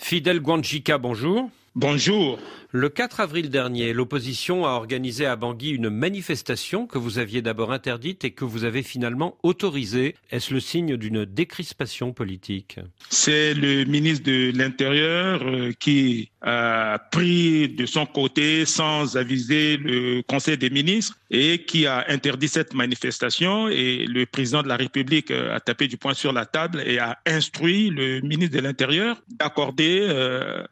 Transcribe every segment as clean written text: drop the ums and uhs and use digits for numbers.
Fidel Guanchica, bonjour. Bonjour. Le 4 avril dernier, l'opposition a organisé à Bangui une manifestation que vous aviez d'abord interdite et que vous avez finalement autorisée. Est-ce le signe d'une décrispation politique? C'est le ministre de l'Intérieur qui a pris de son côté, sans aviser le Conseil des ministres, et qui a interdit cette manifestation. Et le président de la République a tapé du poing sur la table et a instruit le ministre de l'Intérieur d'accorder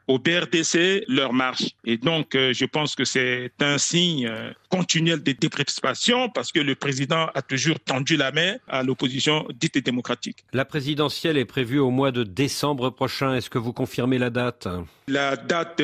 au BRDC leur marche. Et donc, je pense que c'est un signe continuel de décrispation parce que le président a toujours tendu la main à l'opposition dite démocratique. La présidentielle est prévue au mois de décembre prochain. Est-ce que vous confirmez la date? La date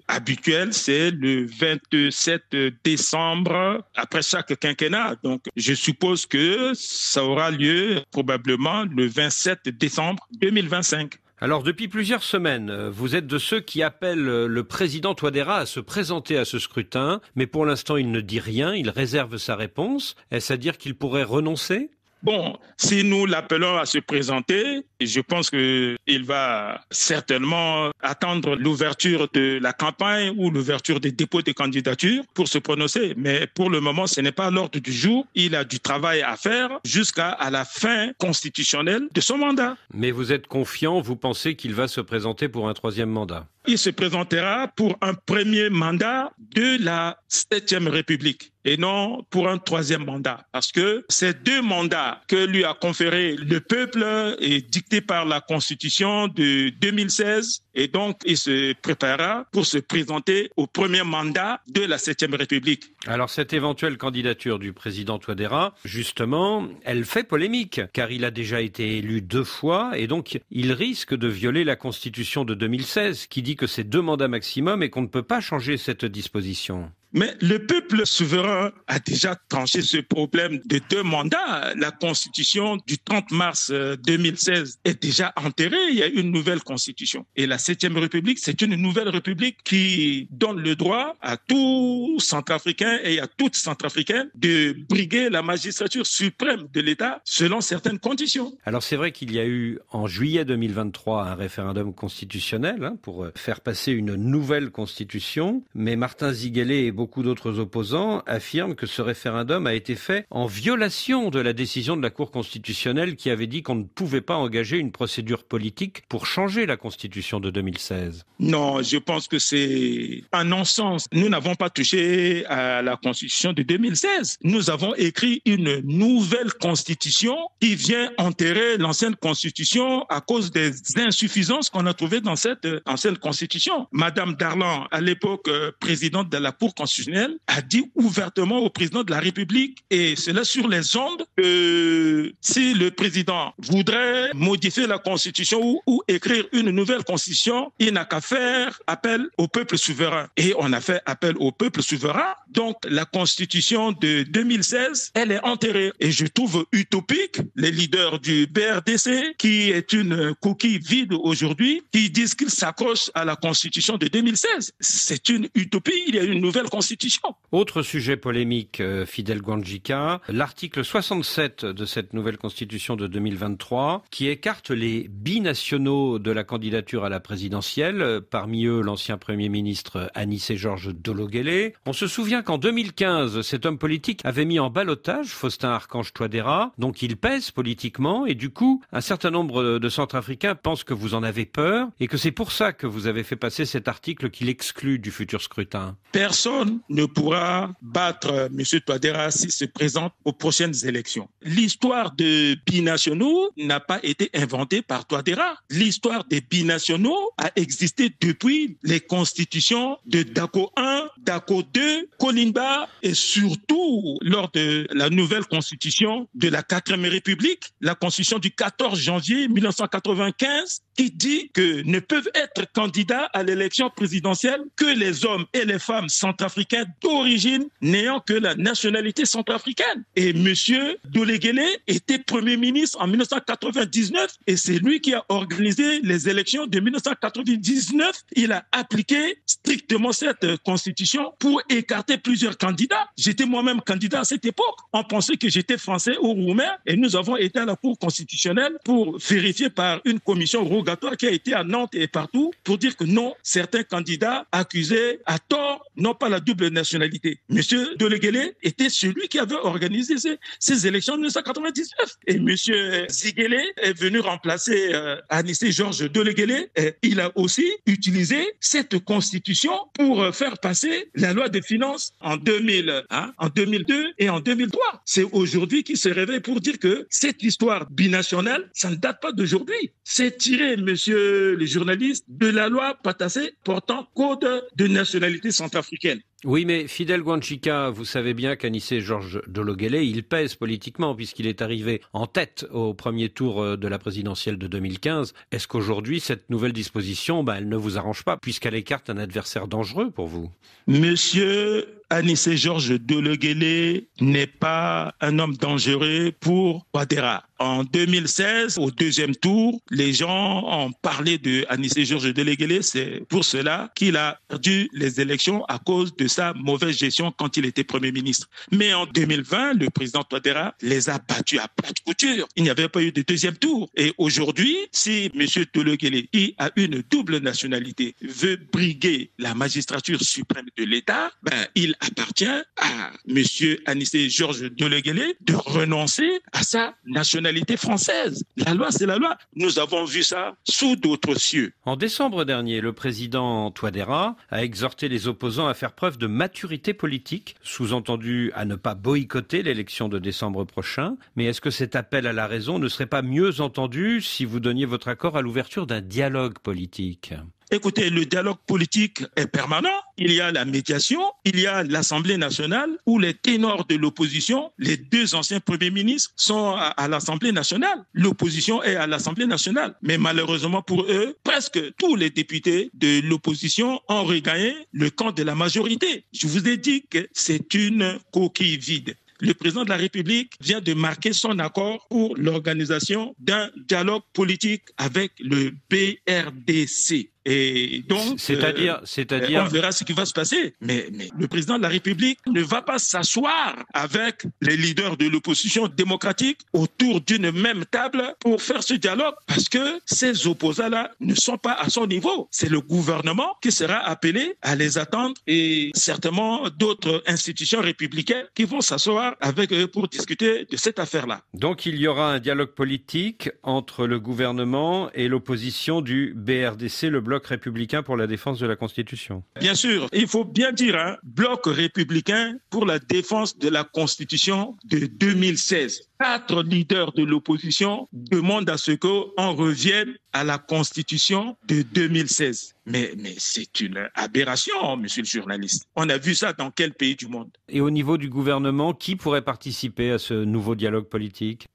habituelle, c'est le 27 décembre après chaque quinquennat. Donc, je suppose que ça aura lieu probablement le 27 décembre 2025. Alors, depuis plusieurs semaines, vous êtes de ceux qui appellent le président Touadéra à se présenter à ce scrutin, mais pour l'instant, il ne dit rien, il réserve sa réponse. Est-ce à dire qu'il pourrait renoncer ? Bon, si nous l'appelons à se présenter, je pense qu'il va certainement attendre l'ouverture de la campagne ou l'ouverture des dépôts de candidatures pour se prononcer. Mais pour le moment, ce n'est pas à l'ordre du jour. Il a du travail à faire jusqu'à la fin constitutionnelle de son mandat. Mais vous êtes confiant, vous pensez qu'il va se présenter pour un troisième mandat? Il se présentera pour un premier mandat de la 7e République et non pour un troisième mandat. Parce que ces deux mandats que lui a conféré le peuple est dicté par la Constitution de 2016 et donc il se préparera pour se présenter au premier mandat de la 7e République. Alors cette éventuelle candidature du président Touadéra, justement, elle fait polémique car il a déjà été élu 2 fois et donc il risque de violer la Constitution de 2016 qui dit que c'est 2 mandats maximum et qu'on ne peut pas changer cette disposition. Mais le peuple souverain a déjà tranché ce problème de 2 mandats. La Constitution du 30 mars 2016 est déjà enterrée. Il y a une nouvelle Constitution. Et la 7e République, c'est une nouvelle République qui donne le droit à tout Centrafricain et à toute Centrafricaine de briguer la magistrature suprême de l'État selon certaines conditions. Alors c'est vrai qu'il y a eu en juillet 2023 un référendum constitutionnel pour faire passer une nouvelle Constitution. Mais Martin Ziguélé et beaucoup d'autres opposants affirment que ce référendum a été fait en violation de la décision de la Cour constitutionnelle qui avait dit qu'on ne pouvait pas engager une procédure politique pour changer la Constitution de 2016. Non, je pense que c'est un non-sens. Nous n'avons pas touché à la Constitution de 2016. Nous avons écrit une nouvelle Constitution qui vient enterrer l'ancienne Constitution à cause des insuffisances qu'on a trouvées dans cette ancienne Constitution. Madame Darlan, à l'époque présidente de la Cour constitutionnelle, a dit ouvertement au président de la République, et cela sur les ondes, que si le président voudrait modifier la Constitution ou écrire une nouvelle Constitution, il n'a qu'à faire appel au peuple souverain. Et on a fait appel au peuple souverain. Donc la Constitution de 2016, elle est enterrée. Et je trouve utopique les leaders du BRDC, qui est une coquille vide aujourd'hui, qui disent qu'ils s'accrochent à la Constitution de 2016. C'est une utopie, il y a une nouvelle Constitution. Autre sujet polémique, Fidel Guanchica, l'article 67 de cette nouvelle Constitution de 2023 qui écarte les binationaux de la candidature à la présidentielle, parmi eux l'ancien Premier ministre Anicet-Georges Dologuélé. On se souvient qu'en 2015, cet homme politique avait mis en ballottage Faustin Archange Touadéra, donc il pèse politiquement et du coup, un certain nombre de Centrafricains pensent que vous en avez peur et que c'est pour ça que vous avez fait passer cet article qui l'exclut du futur scrutin. Personne ne pourra battre M. Touadéra s'il se présente aux prochaines élections. L'histoire des binationaux n'a pas été inventée par Touadéra. L'histoire des binationaux a existé depuis les constitutions de Dako I, Dako II, Kolimba et surtout lors de la nouvelle constitution de la 4e République, la constitution du 14 janvier 1995 qui dit que ne peuvent être candidats à l'élection présidentielle que les hommes et les femmes centrafricains centrafricain d'origine n'ayant que la nationalité centrafricaine. Et monsieur Doleguele était Premier ministre en 1999 et c'est lui qui a organisé les élections de 1999. Il a appliqué strictement cette constitution pour écarter plusieurs candidats. J'étais moi-même candidat à cette époque. On pensait que j'étais français ou roumain et nous avons été à la Cour constitutionnelle pour vérifier par une commission rogatoire qui a été à Nantes et partout pour dire que non, certains candidats accusés à tort n'ont pas la double nationalité. Monsieur Doleguele était celui qui avait organisé ces élections en 1999. Et monsieur Ziguele est venu remplacer Anissé Georges Doleguele. Il a aussi utilisé cette constitution pour faire passer la loi des finances en 2000, en 2002 et en 2003. C'est aujourd'hui qu'il se réveille pour dire que cette histoire binationale, ça ne date pas d'aujourd'hui. C'est tiré, monsieur le journaliste, de la loi Patassé portant code de nationalité centrafricaine. Oui, mais Fidel Guanchica, vous savez bien qu'Anissé Georges Doleguele, il pèse politiquement puisqu'il est arrivé en tête au premier tour de la présidentielle de 2015. Est-ce qu'aujourd'hui, cette nouvelle disposition, elle ne vous arrange pas puisqu'elle écarte un adversaire dangereux pour vous? Monsieur Anissé Georges Doleguele n'est pas un homme dangereux pour Ouattara. En 2016, au deuxième tour, les gens ont parlé de Anissé Georges Doleguele. C'est pour cela qu'il a perdu les élections à cause de sa mauvaise gestion quand il était Premier ministre. Mais en 2020, le président Ouattara les a battus à plat de couture. Il n'y avait pas eu de deuxième tour. Et aujourd'hui, si M. Doleguele, qui a une double nationalité, veut briguer la magistrature suprême de l'État, il appartient à M. Anissé Georges Doleguele de renoncer à sa nationalité française. La loi, c'est la loi. Nous avons vu ça sous d'autres cieux. En décembre dernier, le président Touadéra a exhorté les opposants à faire preuve de maturité politique, sous-entendu à ne pas boycotter l'élection de décembre prochain. Mais est-ce que cet appel à la raison ne serait pas mieux entendu si vous donniez votre accord à l'ouverture d'un dialogue politique ? Écoutez, le dialogue politique est permanent. Il y a la médiation, il y a l'Assemblée nationale où les ténors de l'opposition, les deux anciens premiers ministres, sont à l'Assemblée nationale. L'opposition est à l'Assemblée nationale. Mais malheureusement pour eux, presque tous les députés de l'opposition ont regagné le camp de la majorité. Je vous ai dit que c'est une coquille vide. Le président de la République vient de marquer son accord pour l'organisation d'un dialogue politique avec le BRDC. Et donc, c'est-à-dire, on verra ce qui va se passer. Mais le président de la République ne va pas s'asseoir avec les leaders de l'opposition démocratique autour d'une même table pour faire ce dialogue parce que ces opposants-là ne sont pas à son niveau. C'est le gouvernement qui sera appelé à les attendre et certainement d'autres institutions républicaines qui vont s'asseoir avec eux pour discuter de cette affaire-là. Donc il y aura un dialogue politique entre le gouvernement et l'opposition du BRDC, le Bloc républicain pour la défense de la Constitution. Bien sûr, il faut bien dire, Bloc républicain pour la défense de la Constitution de 2016. 4 leaders de l'opposition demandent à ce qu'on revienne à la Constitution de 2016. Mais c'est une aberration, monsieur le journaliste. On a vu ça dans quel pays du monde? Et au niveau du gouvernement, qui pourrait participer à ce nouveau dialogue politique?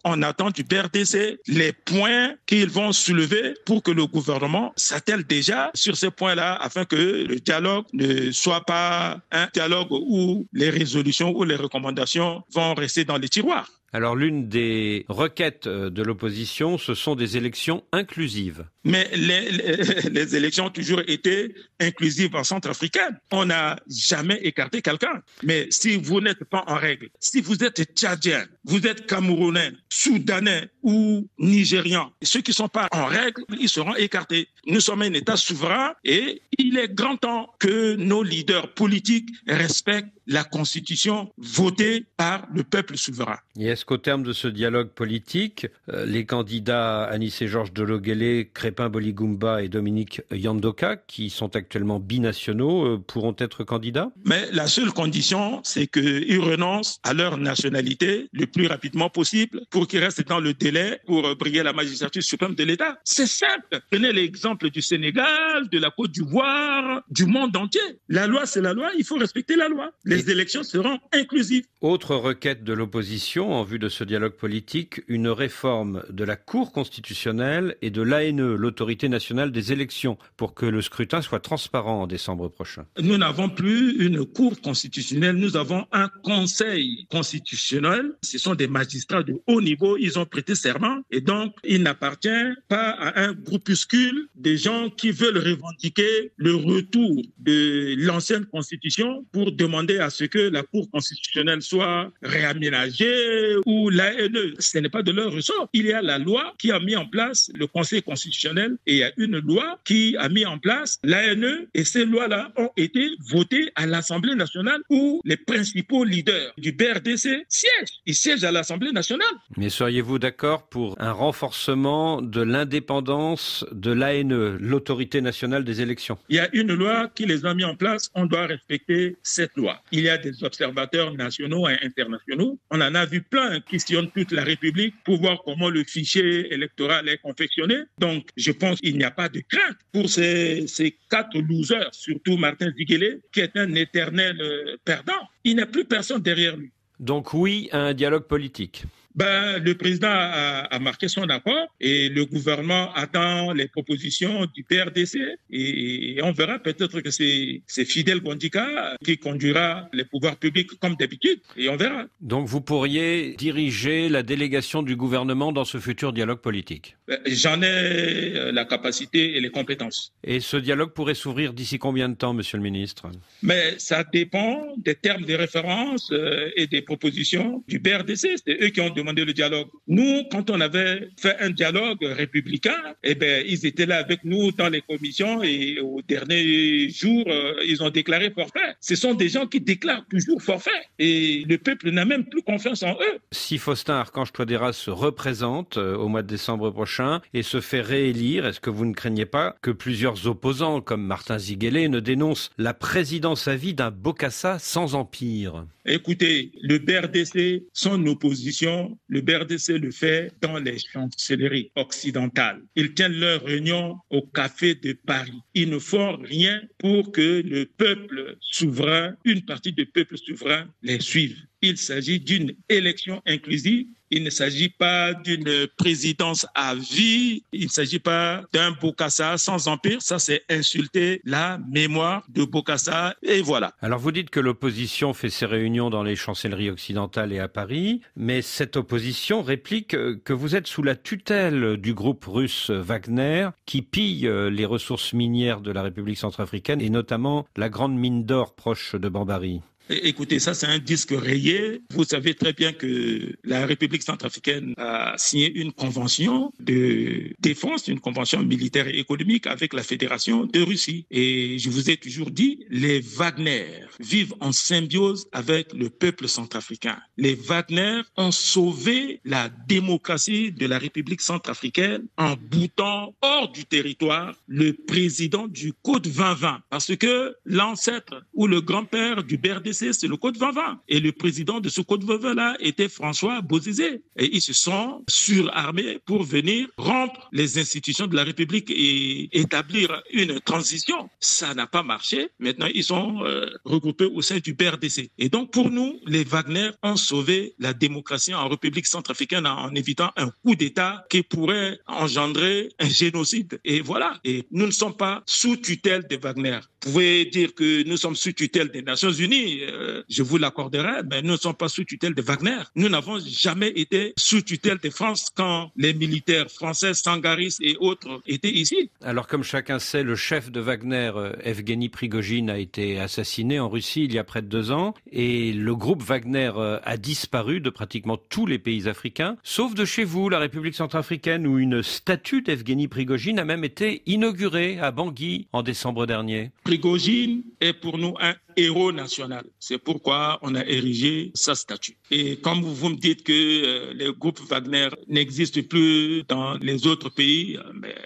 On attend du BRDC les points qu'ils vont soulever pour que le gouvernement s'attelle déjà sur ces points-là afin que le dialogue ne soit pas un dialogue où les résolutions ou les recommandations vont rester dans les tiroirs. Alors l'une des requêtes de l'opposition, ce sont des élections inclusives. Mais les élections ont toujours été inclusives en centrafricaine. On n'a jamais écarté quelqu'un. Mais si vous n'êtes pas en règle, si vous êtes tchadien, vous êtes camerounais, soudanais ou nigérian, ceux qui ne sont pas en règle, ils seront écartés. Nous sommes un État souverain et il est grand temps que nos leaders politiques respectent la Constitution votée par le peuple souverain. Et est-ce qu'au terme de ce dialogue politique, les candidats Anissé Georges Doleguele, Crépin Boligumba et Dominique Yandoka, qui sont actuellement binationaux, pourront être candidats? Mais la seule condition, c'est qu'ils renoncent à leur nationalité le plus rapidement possible pour qu'ils restent dans le délai pour briguer la magistrature suprême de l'État. C'est simple. Prenez l'exemple du Sénégal, de la Côte d'Ivoire, du monde entier. La loi, c'est la loi, il faut respecter la loi. Les élections seront inclusives. Autre requête de l'opposition en vue de ce dialogue politique, une réforme de la Cour constitutionnelle et de l'ANE, l'Autorité nationale des élections, pour que le scrutin soit transparent en décembre prochain. Nous n'avons plus une Cour constitutionnelle, nous avons un Conseil constitutionnel. Ce sont des magistrats de haut niveau, ils ont prêté serment et donc il n'appartient pas à un groupuscule de gens qui veulent revendiquer le retour de l'ancienne Constitution pour demander à ce que la Cour constitutionnelle soit réaménagée ou l'ANE. Ce n'est pas de leur ressort. Il y a la loi qui a mis en place le Conseil constitutionnel et il y a une loi qui a mis en place l'ANE et ces lois-là ont été votées à l'Assemblée nationale où les principaux leaders du BRDC siègent. Ils siègent à l'Assemblée nationale. Mais seriez-vous d'accord pour un renforcement de l'indépendance de l'ANE, l'Autorité nationale des élections? Il y a une loi qui les a mis en place, on doit respecter cette loi. Il y a des observateurs nationaux et internationaux. On en a vu plein qui sillonnent toute la République pour voir comment le fichier électoral est confectionné. Donc, je pense qu'il n'y a pas de crainte pour ces 4 losers, surtout Martin Ziguélé, qui est un éternel perdant. Il n'y a plus personne derrière lui. Donc oui à un dialogue politique. Le président a marqué son accord et le gouvernement attend les propositions du PRDC et on verra peut-être que c'est Fidel Gondika qui conduira les pouvoirs publics comme d'habitude et on verra. Donc vous pourriez diriger la délégation du gouvernement dans ce futur dialogue politique? J'en ai la capacité et les compétences. Et ce dialogue pourrait s'ouvrir d'ici combien de temps, monsieur le ministre? Mais ça dépend des termes de référence et des propositions du PRDC. C'est eux qui ont demandé le dialogue. Nous, quand on avait fait un dialogue républicain, ils étaient là avec nous dans les commissions et au dernier jour, ils ont déclaré forfait. Ce sont des gens qui déclarent toujours forfait et le peuple n'a même plus confiance en eux. Si Faustin Archange Touadéra se représente au mois de décembre prochain et se fait réélire, est-ce que vous ne craignez pas que plusieurs opposants comme Martin Ziguélé ne dénoncent la présidence à vie d'un Bokassa sans empire? Écoutez, le BRDC, son opposition, le BRDC le fait dans les chancelleries occidentales. Ils tiennent leur réunion au Café de Paris. Ils ne font rien pour que le peuple souverain, une partie du peuple souverain, les suive. Il s'agit d'une élection inclusive. Il ne s'agit pas d'une présidence à vie. Il ne s'agit pas d'un Bokassa sans empire. Ça, c'est insulter la mémoire de Bokassa. Et voilà. Alors, vous dites que l'opposition fait ses réunions dans les chancelleries occidentales et à Paris, mais cette opposition réplique que vous êtes sous la tutelle du groupe russe Wagner qui pille les ressources minières de la République centrafricaine et notamment la grande mine d'or proche de Bambari. Écoutez, ça c'est un disque rayé. Vous savez très bien que la République centrafricaine a signé une convention de défense, une convention militaire et économique avec la Fédération de Russie. Et je vous ai toujours dit, les Wagner vivent en symbiose avec le peuple centrafricain. Les Wagner ont sauvé la démocratie de la République centrafricaine en boutant hors du territoire le président du Code 2020. Parce que l'ancêtre ou le grand-père du BRDC, c'est le Code 2020. Et le président de ce Code 2020-là était François Bozizé. Et ils se sont surarmés pour venir rompre les institutions de la République et établir une transition. Ça n'a pas marché. Maintenant, ils sont regroupés au sein du BRDC. Et donc, pour nous, les Wagner ont sauvé la démocratie en République centrafricaine en évitant un coup d'État qui pourrait engendrer un génocide. Et voilà. Et nous ne sommes pas sous tutelle des Wagner. Vous pouvez dire que nous sommes sous tutelle des Nations Unies. Je vous l'accorderai, mais nous ne sommes pas sous tutelle de Wagner. Nous n'avons jamais été sous tutelle de France quand les militaires français, Sangaris et autres étaient ici. Alors, comme chacun sait, le chef de Wagner, Evgeny Prigojine, a été assassiné en Russie il y a près de 2 ans et le groupe Wagner a disparu de pratiquement tous les pays africains, sauf de chez vous, la République centrafricaine, où une statue d'Evgeny Prigojine a même été inaugurée à Bangui en décembre dernier. Prigojine est pour nous un héros national. C'est pourquoi on a érigé sa statue. Et comme vous me dites que le groupe Wagner n'existe plus dans les autres pays,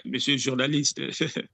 monsieur le journaliste,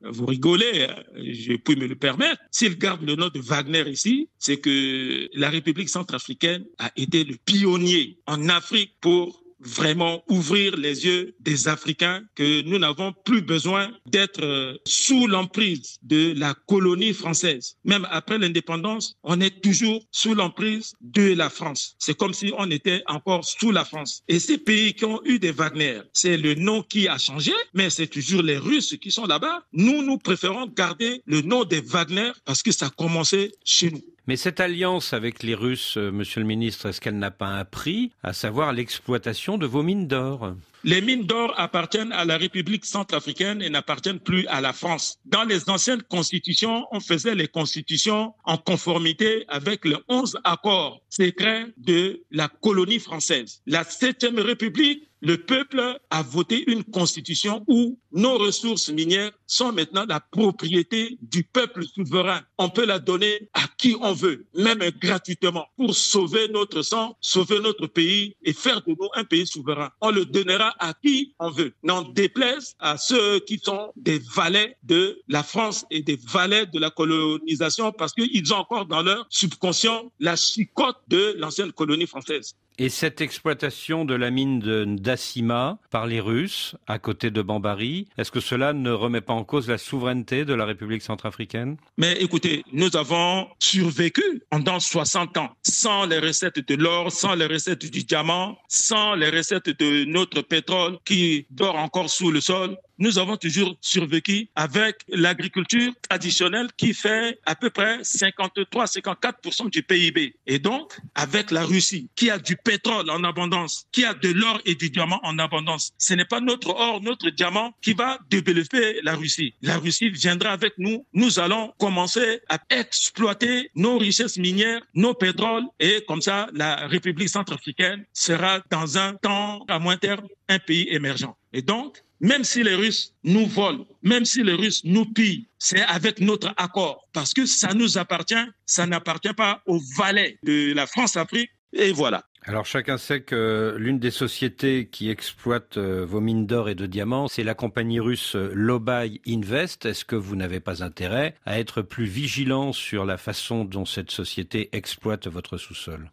vous rigolez, je puis me le permettre. S'il garde le nom de Wagner ici, c'est que la République centrafricaine a été le pionnier en Afrique pour vraiment ouvrir les yeux des Africains que nous n'avons plus besoin d'être sous l'emprise de la colonie française. Même après l'indépendance, on est toujours sous l'emprise de la France. C'est comme si on était encore sous la France. Et ces pays qui ont eu des Wagner, c'est le nom qui a changé, mais c'est toujours les Russes qui sont là-bas. Nous préférons garder le nom des Wagner parce que ça a commencé chez nous. Mais cette alliance avec les Russes, monsieur le ministre, est-ce qu'elle n'a pas un prix, à savoir l'exploitation de vos mines d'or ? Les mines d'or appartiennent à la République centrafricaine et n'appartiennent plus à la France. Dans les anciennes constitutions, on faisait les constitutions en conformité avec les 11 accords secrets de la colonie française. La 7e République, le peuple a voté une constitution où nos ressources minières sont maintenant la propriété du peuple souverain. On peut la donner à qui on veut, même gratuitement, pour sauver notre sang, sauver notre pays et faire de nous un pays souverain. On le donnera à qui on veut. N'en déplaise à ceux qui sont des valets de la France et des valets de la colonisation parce qu'ils ont encore dans leur subconscient la chicotte de l'ancienne colonie française. Et cette exploitation de la mine d'Assima par les Russes, à côté de Bambari, est-ce que cela ne remet pas en cause la souveraineté de la République centrafricaine ? Mais écoutez, nous avons survécu pendant 60 ans sans les recettes de l'or, sans les recettes du diamant, sans les recettes de notre pétrole qui dort encore sous le sol. Nous avons toujours survécu avec l'agriculture traditionnelle qui fait à peu près 53-54% du PIB. Et donc, avec la Russie, qui a du pétrole en abondance, qui a de l'or et du diamant en abondance, ce n'est pas notre or, notre diamant qui va développer la Russie. La Russie viendra avec nous. Nous allons commencer à exploiter nos richesses minières, nos pétroles, et comme ça, la République centrafricaine sera dans un temps à moyen terme un pays émergent. Et donc, même si les Russes nous volent, même si les Russes nous pillent, c'est avec notre accord. Parce que ça nous appartient, ça n'appartient pas aux valets de la France-Afrique. Et voilà. Alors chacun sait que l'une des sociétés qui exploite vos mines d'or et de diamants, c'est la compagnie russe Lobay Invest. Est-ce que vous n'avez pas intérêt à être plus vigilant sur la façon dont cette société exploite votre sous-sol ?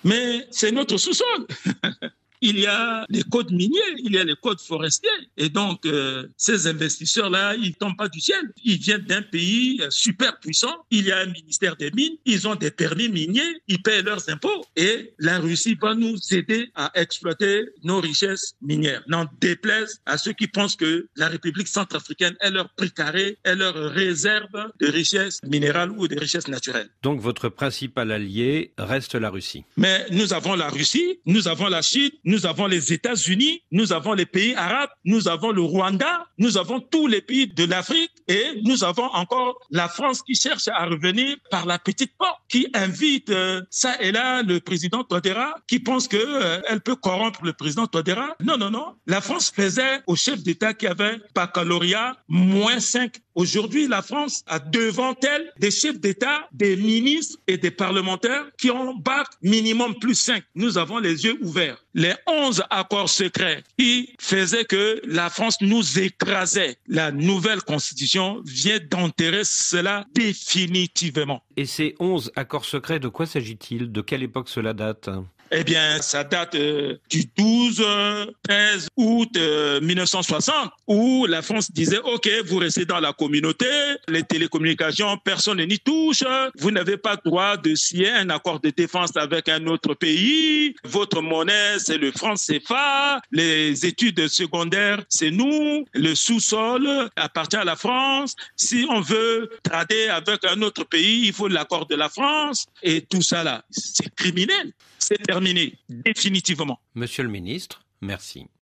Mais c'est notre sous-sol. Il y a les codes miniers, il y a les codes forestiers. Et donc, ces investisseurs-là, ils ne tombent pas du ciel. Ils viennent d'un pays super puissant. Il y a un ministère des Mines. Ils ont des permis miniers. Ils paient leurs impôts. Et la Russie va nous aider à exploiter nos richesses minières. N'en déplaise à ceux qui pensent que la République centrafricaine est leur précaré, est leur réserve de richesses minérales ou de richesses naturelles. Donc, votre principal allié reste la Russie. Mais nous avons la Russie, nous avons la Chine, nous avons les États-Unis, nous avons les pays arabes, nous avons le Rwanda, nous avons tous les pays de l'Afrique et nous avons encore la France qui cherche à revenir par la petite porte, qui invite ça et là le président Touadéra, qui pense qu'elle peut corrompre le président Touadéra. Non. La France faisait au chef d'État qui avait baccalauréat -5. Aujourd'hui, la France a devant elle des chefs d'État, des ministres et des parlementaires qui ont bac minimum +5. Nous avons les yeux ouverts. Les 11 accords secrets qui faisaient que la France nous écrasait. La nouvelle constitution vient d'enterrer cela définitivement. Et ces 11 accords secrets, de quoi s'agit-il ? De quelle époque cela date ? Eh bien, ça date du 12-13 août 1960, où la France disait, OK, vous restez dans la communauté, les télécommunications, personne n'y touche, vous n'avez pas droit de signer un accord de défense avec un autre pays, votre monnaie, c'est le franc CFA, les études secondaires, c'est nous, le sous-sol appartient à la France, si on veut trader avec un autre pays, il faut l'accord de la France, et tout ça là, c'est criminel. C'est terminé, définitivement. Monsieur le ministre, merci.